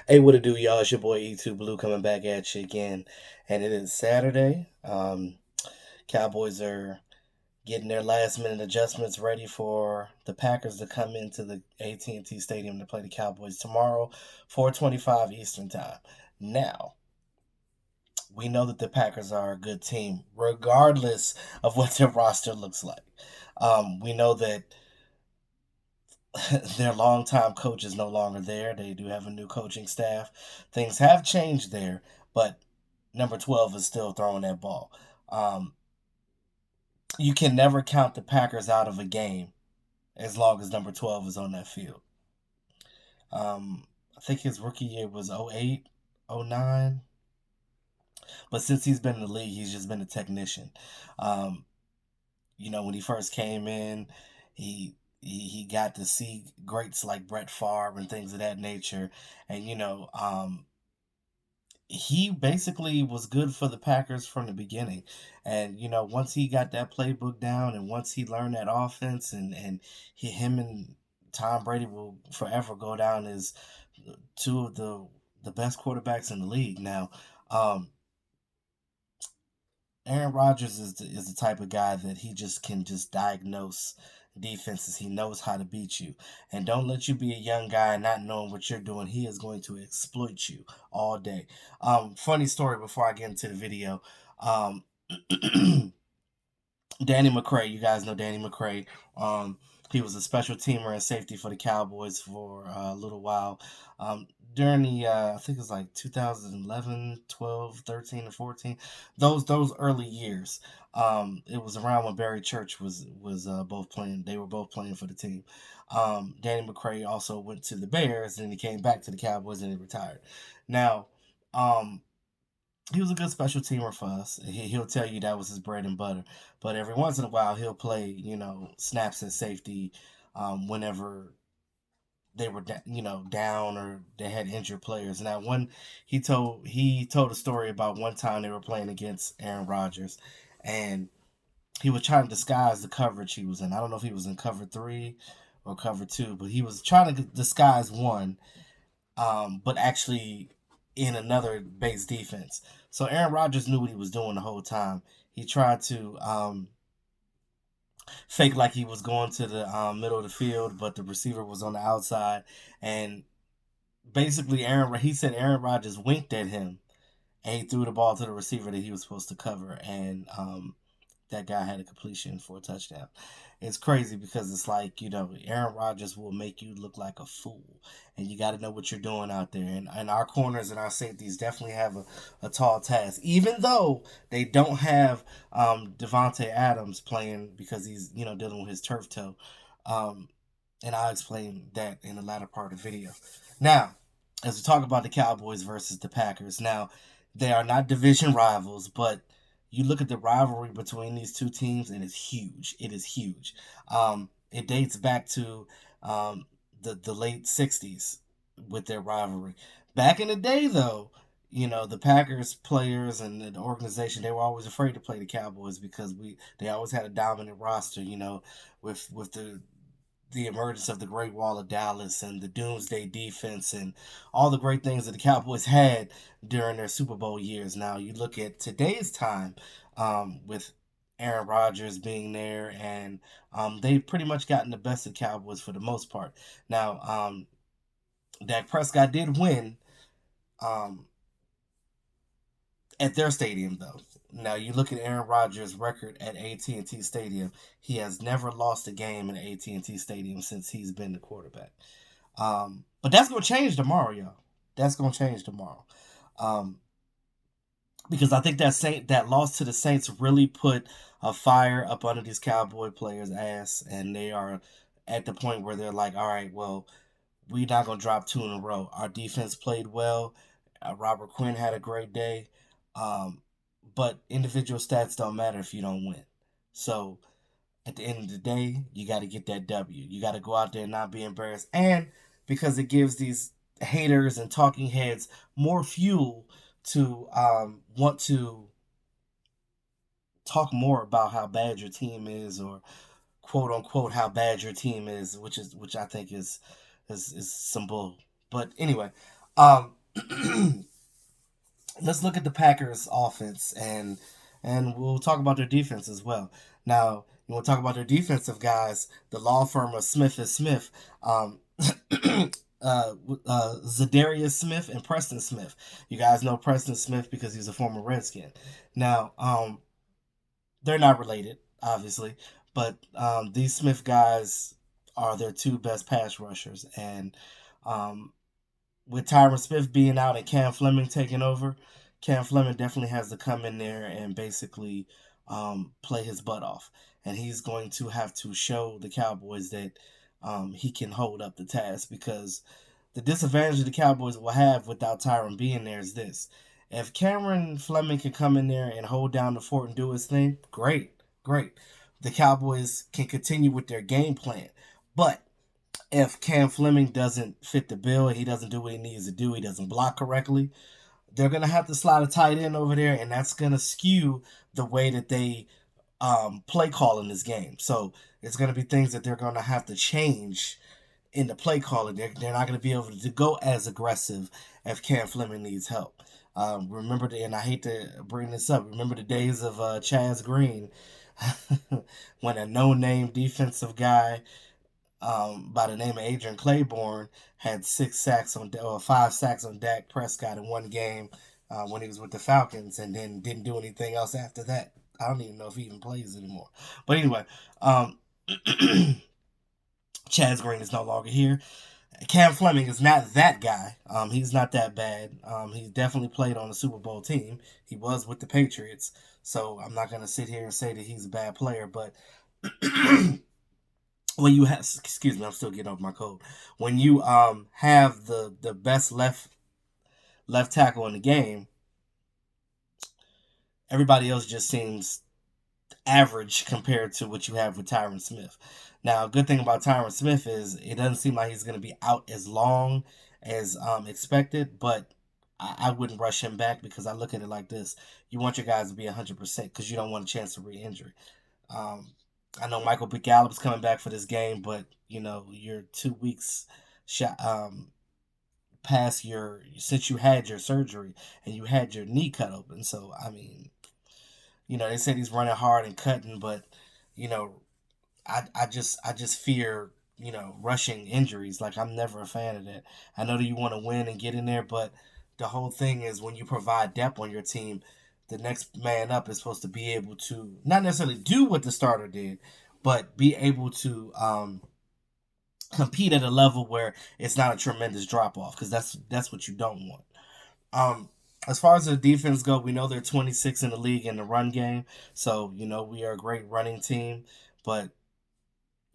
Hey, what it do, y'all? It's your boy E2 Blue coming back at you again. And it is Saturday. Cowboys are getting their last minute adjustments ready for the Packers to come into the AT&T Stadium to play the Cowboys tomorrow, 4:25 Eastern Time. Now, we know that the Packers are a good team, regardless of what their roster looks like. We know that their longtime coach is no longer there. They do have a new coaching staff. Things have changed there, but number 12 is still throwing that ball. Um, you can never count the Packers out of a game as long as number 12 is on that field. I think his rookie year was 08, 09. But since he's been in the league, he's just been a technician. Um, when he first came in, he got to see greats like Brett Favre and things of that nature. And, he basically was good for the Packers from the beginning. And once he got that playbook down, and once he learned that offense, him and Tom Brady will forever go down as two of the best quarterbacks in the league. Now, Aaron Rodgers is the type of guy that he just can just diagnose defenses. He knows how to beat you. And don't let you be a young guy not knowing what you're doing. He is going to exploit you all day. Funny story before I get into the video. Um, Danny McCray, you guys know Danny McCray. He was a special teamer and safety for the Cowboys for a little while. During the, I think it was like 2011, 12, 13, and 14, those early years. It was around when Barry Church was both playing. They were both playing for the team. Danny McCray also went to the Bears, and he came back to the Cowboys, and he retired. Now, he was a good special teamer for us. He'll tell you that was his bread and butter. But every once in a while, he'll play, snaps at safety whenever they were, down or they had injured players. Now, he told a story about one time they were playing against Aaron Rodgers, and he was trying to disguise the coverage he was in. I don't know if he was in cover three or cover two, but he was trying to disguise one, but actually in another base defense. So Aaron Rodgers knew what he was doing the whole time. He tried to fake like he was going to the middle of the field, but the receiver was on the outside. And basically, he said Aaron Rodgers winked at him, and he threw the ball to the receiver that he was supposed to cover. And that guy had a completion for a touchdown. It's crazy because it's like, Aaron Rodgers will make you look like a fool. And you got to know what you're doing out there. And our corners and our safeties definitely have a tall task. Even though they don't have Devontae Adams playing because he's, dealing with his turf toe. And I'll explain that in the latter part of the video. Now, as we talk about the Cowboys versus the Packers. Now, they are not division rivals, but you look at the rivalry between these two teams, and it's huge. It is huge. It dates back to the late '60s with their rivalry. Back in the day, though, the Packers players and the organization, they were always afraid to play the Cowboys because they always had a dominant roster. With the emergence of the Great Wall of Dallas and the Doomsday Defense and all the great things that the Cowboys had during their Super Bowl years. Now, you look at today's time with Aaron Rodgers being there, and they've pretty much gotten the best of the Cowboys for the most part. Now, Dak Prescott did win at their stadium, though. Now you look at Aaron Rodgers' record at AT&T Stadium. He has never lost a game in AT&T Stadium since he's been the quarterback. But that's gonna change tomorrow, y'all. That's gonna change tomorrow, um, because I think that loss to the Saints really put a fire up under these Cowboy players' ass, and they are at the point where they're like, all right, well, we're not gonna drop two in a row. Our defense played well. Robert Quinn had a great day. Um, but individual stats don't matter if you don't win. So at the end of the day, you got to get that W. You got to go out there and not be embarrassed. And because it gives these haters and talking heads more fuel to want to talk more about how bad your team is, or quote unquote how bad your team is, which I think is some bull. But anyway, Um, let's look at the Packers offense, and we'll talk about their defense as well. Now, when we'll talk about their defensive guys, the law firm of Smith and Smith, um, Zadarius Smith and Preston Smith. You guys know Preston Smith because he's a former Redskin. Now, they're not related, obviously, but these Smith guys are their two best pass rushers, and um, with Tyron Smith being out and Cam Fleming taking over, Cam Fleming definitely has to come in there and basically play his butt off. And he's going to have to show the Cowboys that he can hold up the task, because the disadvantage the Cowboys will have without Tyron being there is this. If Cameron Fleming can come in there and hold down the fort and do his thing, great, great. The Cowboys can continue with their game plan. But if Cam Fleming doesn't fit the bill and he doesn't do what he needs to do, he doesn't block correctly, they're going to have to slide a tight end over there, and that's going to skew the way that they play call in this game. So it's going to be things that they're going to have to change in the play calling. They're not going to be able to go as aggressive if Cam Fleming needs help. Remember, and I hate to bring this up, remember the days of Chaz Green when a no-name defensive guy by the name of Adrian Claiborne had 5 sacks on Dak Prescott in one game when he was with the Falcons, and then didn't do anything else after that. I don't even know if he even plays anymore. But anyway, Chaz Green is no longer here. Cam Fleming is not that guy. He's not that bad. He definitely played on a Super Bowl team. He was with the Patriots. So I'm not going to sit here and say that he's a bad player. But when you have, excuse me, I'm still getting over my cold. When you have the best left tackle in the game, everybody else just seems average compared to what you have with Tyron Smith. Now, a good thing about Tyron Smith is it doesn't seem like he's going to be out as long as expected, but I wouldn't rush him back, because I look at it like this. You want your guys to be 100% because you don't want a chance of re-injury. I know Michael B. Gallup's coming back for this game, but, you're 2 weeks past since you had your surgery and you had your knee cut open. So, I mean, they said he's running hard and cutting, but, I just fear, rushing injuries. Like, I'm never a fan of that. I know that you want to win and get in there, but the whole thing is when you provide depth on your team, the next man up is supposed to be able to not necessarily do what the starter did, but be able to compete at a level where it's not a tremendous drop off, because that's what you don't want. As far as the defense go, we know they're 26 in the league in the run game, so we are a great running team. But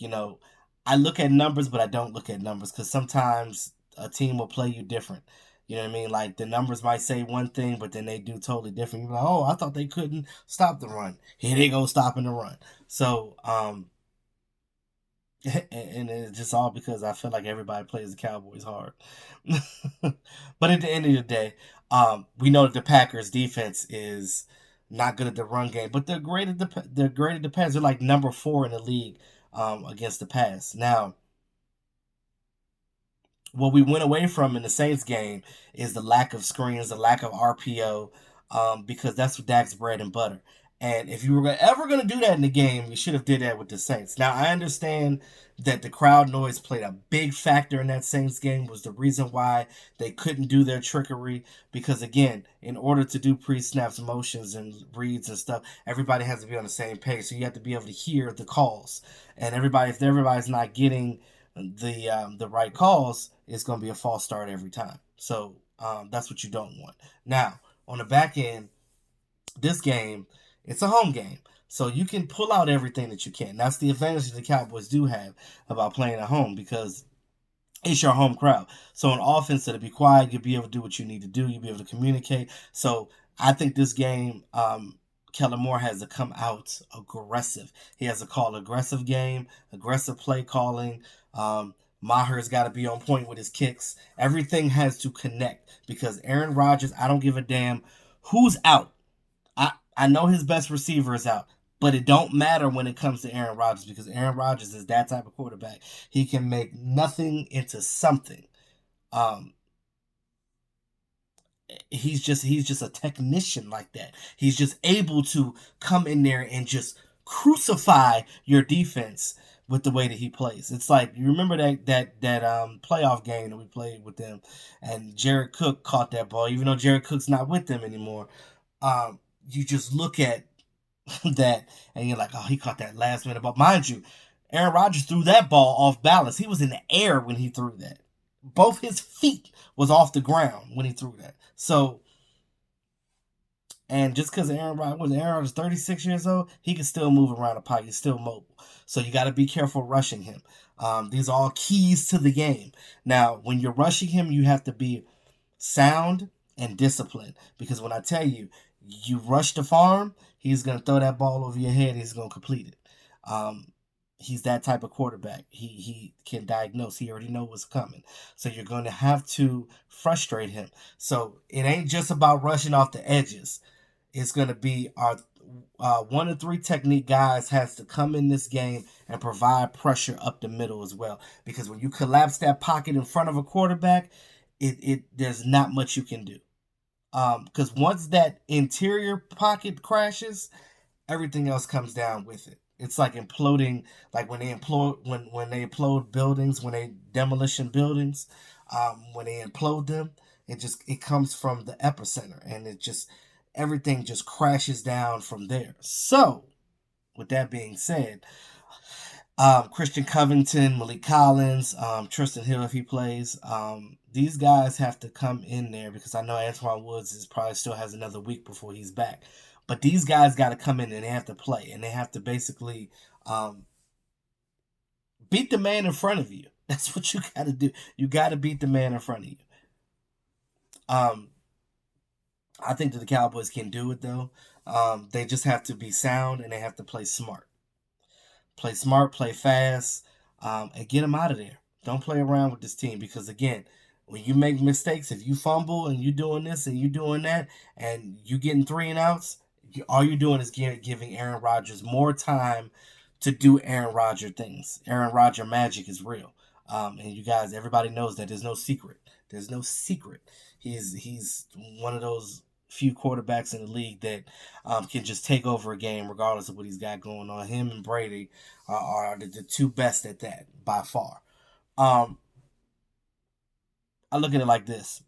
I look at numbers, but I don't look at numbers, because sometimes a team will play you different. You know what I mean? Like, the numbers might say one thing, but then they do totally different. You're like, oh, I thought they couldn't stop the run. Here they go stopping the run. So, and it's just all because I feel like everybody plays the Cowboys hard. But at the end of the day, we know that the Packers defense is not good at the run game, but they're great at the pass. They're like number 4 in the league against the pass. Now, what we went away from in the Saints game is the lack of screens, the lack of RPO, because that's what Dak's bread and butter. And if you were ever going to do that in the game, you should have did that with the Saints. Now, I understand that the crowd noise played a big factor in that Saints game, was the reason why they couldn't do their trickery. Because, again, in order to do pre-snaps motions and reads and stuff, everybody has to be on the same page. So you have to be able to hear the calls. And if everybody's not getting the right calls, it's going to be a false start every time. So that's what you don't want. Now, on the back end, this game, it's a home game. So you can pull out everything that you can. That's the advantage that the Cowboys do have about playing at home, because it's your home crowd. So on offense, it'll be quiet. You'll be able to do what you need to do. You'll be able to communicate. So I think this game, Kellen Moore has to come out aggressive. He has to call aggressive game, aggressive play calling. Maher's got to be on point with his kicks. Everything has to connect, because Aaron Rodgers, I don't give a damn who's out. I know his best receiver is out, but it don't matter when it comes to Aaron Rodgers, because Aaron Rodgers is that type of quarterback. He can make nothing into something. he's just a technician like that. He's just able to come in there and just crucify your defense with the way that he plays. It's like, you remember that playoff game that we played with them, and Jared Cook caught that ball, even though Jared Cook's not with them anymore. You just look at that and you're like, oh, he caught that last minute ball. Mind you, Aaron Rodgers threw that ball off balance. He was in the air when he threw that. Both his feet was off the ground when he threw that. So, and just because Aaron Rodgers is 36 years old, he can still move around the pocket. He's still mobile. So you got to be careful rushing him. These are all keys to the game. Now, when you're rushing him, you have to be sound and disciplined. Because when I tell you, you rush the farm, he's going to throw that ball over your head. He's going to complete it. He's that type of quarterback. He can diagnose. He already knows what's coming. So you're going to have to frustrate him. So it ain't just about rushing off the edges. It's going to be our 1 to 3 technique guys has to come in this game and provide pressure up the middle as well. Because when you collapse that pocket in front of a quarterback, there's not much you can do. Because once that interior pocket crashes, everything else comes down with it. It's like imploding, like when they implode buildings, when they demolition buildings, when they implode them, it comes from the epicenter, and everything just crashes down from there. So, with that being said, Christian Covington, Malik Collins, Tristan Hill if he plays, these guys have to come in there, because I know Antoine Woods probably still has another week before he's back. But these guys got to come in and they have to play, and they have to basically beat the man in front of you. That's what you got to do. You got to beat the man in front of you. I think that the Cowboys can do it, though. They just have to be sound, and they have to play smart. Play smart, play fast, and get them out of there. Don't play around with this team, because, again, when you make mistakes, if you fumble and you doing this and you doing that, and you getting 3 and outs, all you're doing is giving Aaron Rodgers more time to do Aaron Rodgers things. Aaron Rodgers magic is real. And you guys, everybody knows that. There's no secret. There's no secret. He's one of those few quarterbacks in the league that can just take over a game regardless of what he's got going on. Him and Brady are the two best at that by far. I look at it like this.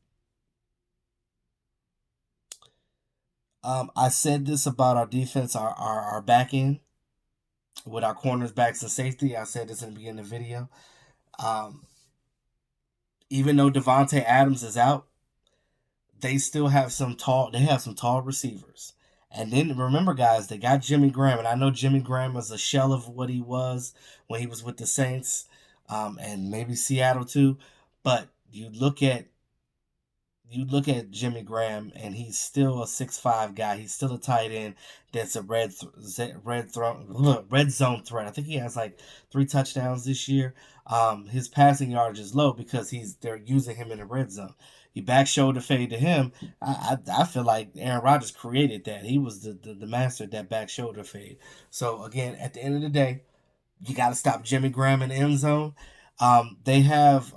I said this about our defense, our back end, with our corners, backs, and safety. I said this in the beginning of the video. Even though Devontae Adams is out, they still have some tall receivers. And then remember, guys, they got Jimmy Graham, and I know Jimmy Graham was a shell of what he was when he was with the Saints, and maybe Seattle too. But you look at Jimmy Graham, and he's still a 6'5" guy. He's still a tight end that's a red zone threat. I think he has like 3 touchdowns this year. His passing yardage is low because they're using him in the red zone. You back shoulder fade to him. I feel like Aaron Rodgers created that. He was the master at that back shoulder fade. So again, at the end of the day, you got to stop Jimmy Graham in the end zone. They have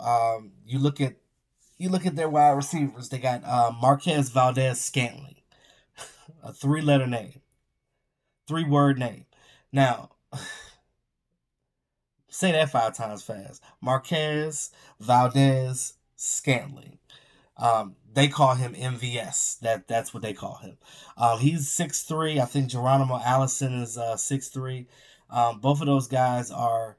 you look at their wide receivers. They got Marquez Valdez-Scantling, a 3-letter name, 3-word name. Now, say that 5 times fast. Marquez Valdez-Scantling. They call him MVS. That's what they call him. He's 6'3". I think Geronimo Allison is 6'3". Both of those guys are,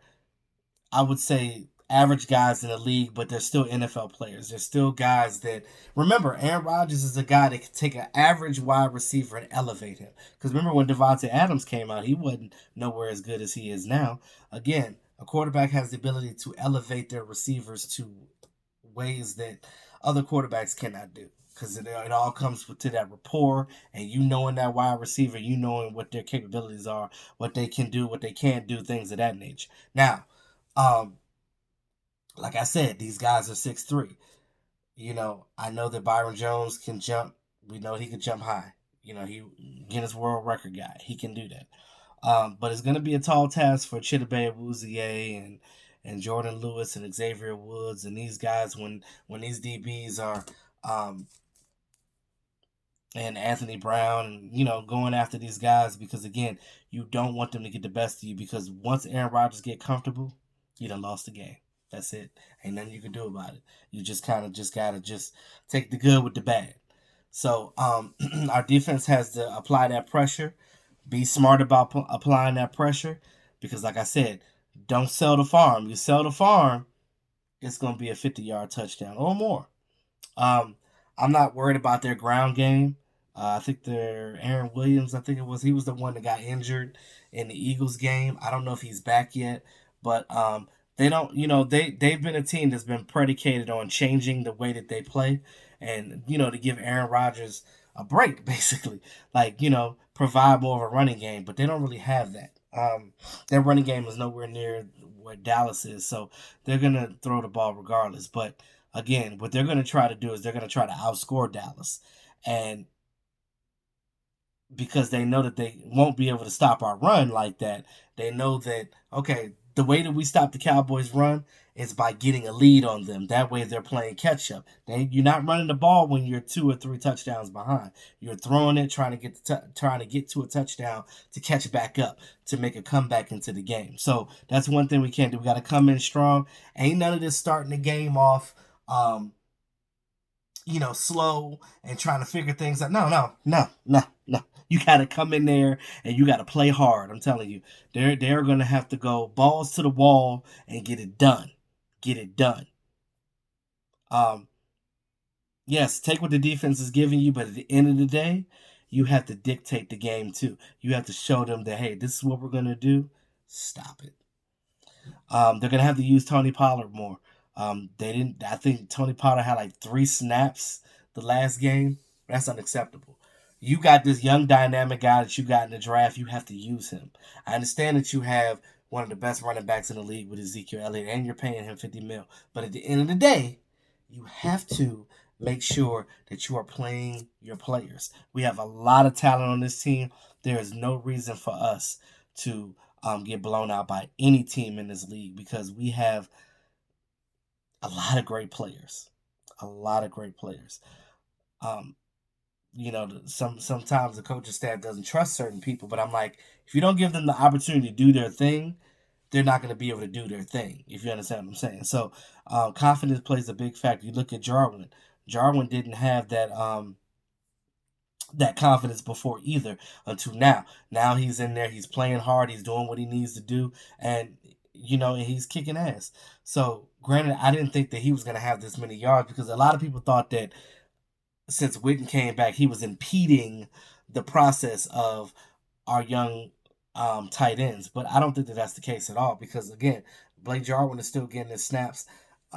I would say, average guys in the league, but they're still NFL players. They're still guys that, remember, Aaron Rodgers is a guy that can take an average wide receiver and elevate him. Because remember when Devontae Adams came out, he wasn't nowhere as good as he is now. Again, a quarterback has the ability to elevate their receivers to ways that other quarterbacks cannot do. Because it all comes to that rapport, and you knowing that wide receiver, you knowing what their capabilities are, what they can do, what they can't do, things of that nature. Now, like I said, these guys are 6'3". I know that Byron Jones can jump. We know he can jump high. He Guinness World Record guy. He can do that. But it's going to be a tall task for Chidobe Awuzie and Jordan Lewis and Xavier Woods and these guys when these DBs are and Anthony Brown, and going after these guys because again, you don't want them to get the best of you because once Aaron Rodgers get comfortable, you done lost the game. That's it. Ain't nothing you can do about it. You just kind of just gotta just take the good with the bad. So our defense has to apply that pressure. Be smart about applying that pressure because, like I said, don't sell the farm. You sell the farm, it's gonna be a 50-yard touchdown or more. Um, I'm not worried about their ground game. I think their Aaron Williams, I think it was, he was the one that got injured in the Eagles game. I don't know if he's back yet, but they don't, they've been a team that's been predicated on changing the way that they play, and to give Aaron Rodgers a break, basically, like provide more of a running game, but they don't really have that. Their running game is nowhere near what Dallas is, so they're gonna throw the ball regardless, but again, what they're going to try to do is they're going to try to outscore Dallas. And because they know that they won't be able to stop our run like that, they know that, okay, the way that we stop the Cowboys' run is by getting a lead on them. That way they're playing catch up. You're not running the ball when you're 2 or 3 touchdowns behind. You're throwing it, trying to get to a touchdown to catch back up to make a comeback into the game. So that's one thing we can't do. We got to come in strong. Ain't none of this starting the game off um, slow and trying to figure things out. No, no, no, no, no. You got to come in there and you got to play hard. I'm telling you, they're going to have to go balls to the wall and get it done. Get it done. Um, yes, take what the defense is giving you, but at the end of the day, you have to dictate the game too. You have to show them that hey, this is what we're going to do. Stop it. They're gonna have to use Tony Pollard more. They didn't. I think Tony Pollard had like 3 snaps the last game. That's unacceptable. You got this young dynamic guy that you got in the draft. You have to use him. I understand that you have one of the best running backs in the league with Ezekiel Elliott, and you're paying him 50 mil. But at the end of the day, you have to make sure that you are playing your players. We have a lot of talent on this team. There is no reason for us to get blown out by any team in this league because we have a lot of great players. A lot of great players. Um, sometimes the coaching staff doesn't trust certain people, but I'm like, if you don't give them the opportunity to do their thing, they're not going to be able to do their thing. If you understand what I'm saying. So confidence plays a big factor. You look at Jarwin. Jarwin didn't have that confidence before either until now. Now he's in there, he's playing hard, he's doing what he needs to do, and and he's kicking ass. So granted, I didn't think that he was gonna have this many yards because a lot of people thought that since Witten came back, he was impeding the process of our young tight ends. But I don't think that that's the case at all because again, Blake Jarwin is still getting his snaps.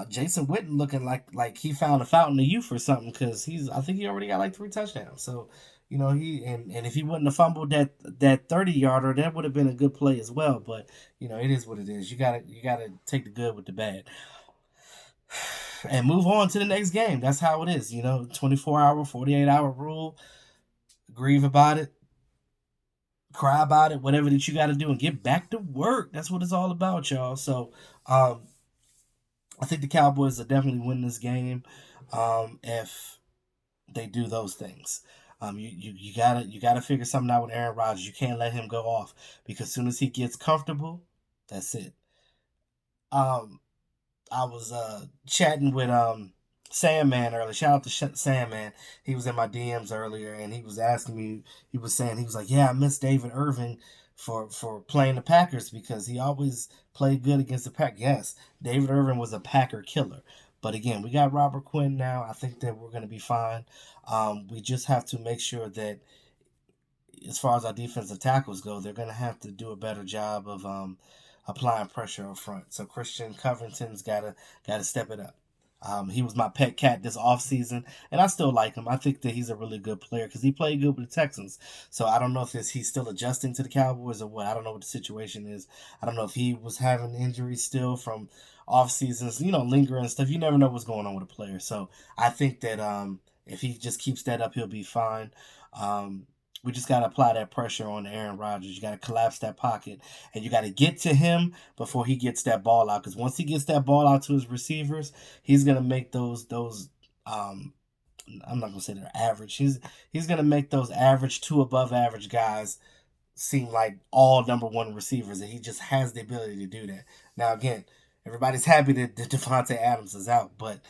Jason Witten looking like he found a fountain of youth or something because I think he already got like 3 touchdowns. So he and if he wouldn't have fumbled that 30-yarder, that would have been a good play as well. But it is what it is. You gotta take the good with the bad and move on to the next game. That's how it is. 24-hour, 48-hour rule. Grieve about it, cry about it, whatever that you got to do, and get back to work. That's what it's all about, y'all. So, I think the Cowboys will definitely win this game if they do those things. You gotta figure something out with Aaron Rodgers. You can't let him go off because as soon as he gets comfortable, that's it. Um, I was chatting with Sandman earlier. Shout out to Sandman. He was in my DMs earlier, and he was asking me. He was saying he was like, "Yeah, I miss David Irving for playing the Packers because he always played good against the Pack." Yes, David Irving was a Packer killer. But again, we got Robert Quinn now. I think that we're going to be fine. We just have to make sure that as far as our defensive tackles go, they're going to have to do a better job of applying pressure up front. So Christian Covington's gotta step it up. He was my pet cat this offseason, and I still like him. I think that he's a really good player because he played good with the Texans. So I don't know if he's still adjusting to the Cowboys or what. I don't know what the situation is. I don't know if he was having injuries still from off seasons, lingering stuff. You never know what's going on with a player. So I think that if he just keeps that up, he'll be fine. We just got to apply that pressure on Aaron Rodgers. You got to collapse that pocket, and you got to get to him before he gets that ball out. Because once he gets that ball out to his receivers, he's gonna make those I'm not gonna say they're average. He's gonna make those average to above average guys seem like all number one receivers, and he just has the ability to do that. Now, again, everybody's happy that Devontae Adams is out, but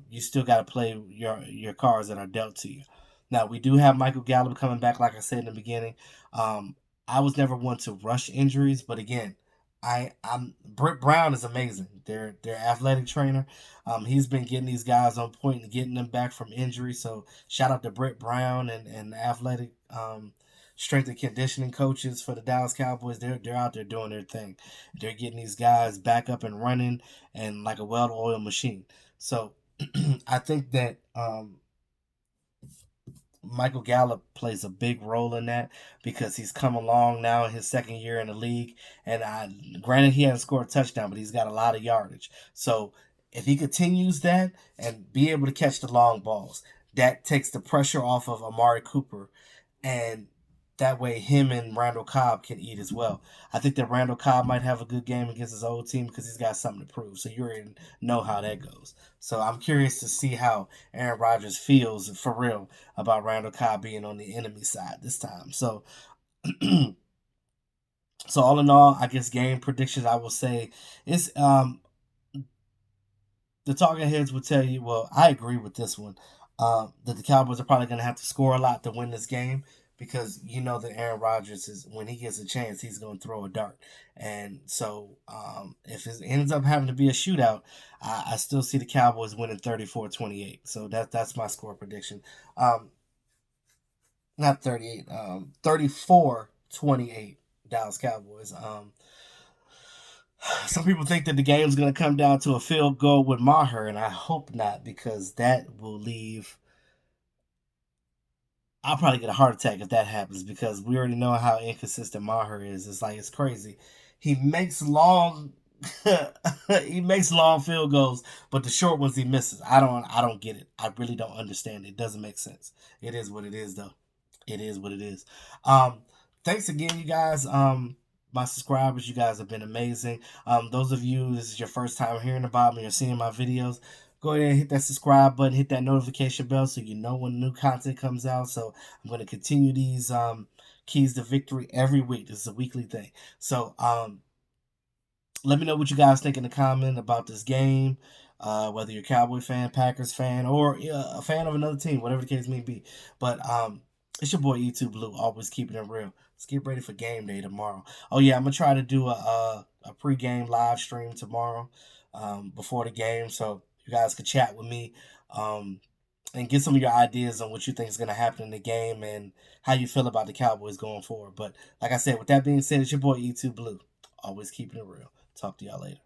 you still got to play your cards that are dealt to you. Now, we do have Michael Gallup coming back, like I said in the beginning. Um, I was never one to rush injuries, but again, I'm Britt Brown is amazing. Their athletic trainer. He's been getting these guys on point and getting them back from injury. So shout out to Britt Brown and the athletic strength and conditioning coaches for the Dallas Cowboys. They're out there doing their thing. They're getting these guys back up and running and like a well-oiled machine. So I think that Michael Gallup plays a big role in that because he's come along now in his second year in the league. And granted, he hasn't scored a touchdown, but he's got a lot of yardage. So if he continues that and be able to catch the long balls, that takes the pressure off of Amari Cooper, and that way him and Randall Cobb can eat as well. I think that Randall Cobb might have a good game against his old team because he's got something to prove. So you already know how that goes. So I'm curious to see how Aaron Rodgers feels for real about Randall Cobb being on the enemy side this time. So so all in all, I guess game predictions I will say is the talking heads would tell you, well, I agree with this one, that the Cowboys are probably going to have to score a lot to win this game because you know that Aaron Rodgers is, when he gets a chance, he's going to throw a dart. And so if it ends up having to be a shootout, I still see the Cowboys winning 34-28. So that's my score prediction. Not 38, 34-28 Dallas Cowboys. Some people think that the game's going to come down to a field goal with Maher, and I hope not because that will leave. I'll probably get a heart attack if that happens because we already know how inconsistent Maher is. It's like it's crazy. He makes long, he makes long field goals, but the short ones he misses. I don't get it. I really don't understand it. It doesn't make sense. It is what it is, though. It is what it is. Um, Thanks again, you guys. My subscribers, you guys have been amazing. Those of you, this is your first time hearing about me or seeing my videos, go ahead and hit that subscribe button, hit that notification bell so you know when new content comes out. So I'm going to continue these keys to victory every week. This is a weekly thing. So let me know what you guys think in the comment about this game. Whether you're a Cowboy fan, Packers fan, or a fan of another team, whatever the case may be. But it's your boy E2 Blue, always keeping it real. Let's get ready for game day tomorrow. Oh yeah, I'm gonna try to do a pregame live stream tomorrow before the game, so you guys can chat with me and get some of your ideas on what you think is gonna happen in the game and how you feel about the Cowboys going forward. But like I said, with that being said, it's your boy E2 Blue, always keeping it real. Talk to y'all later.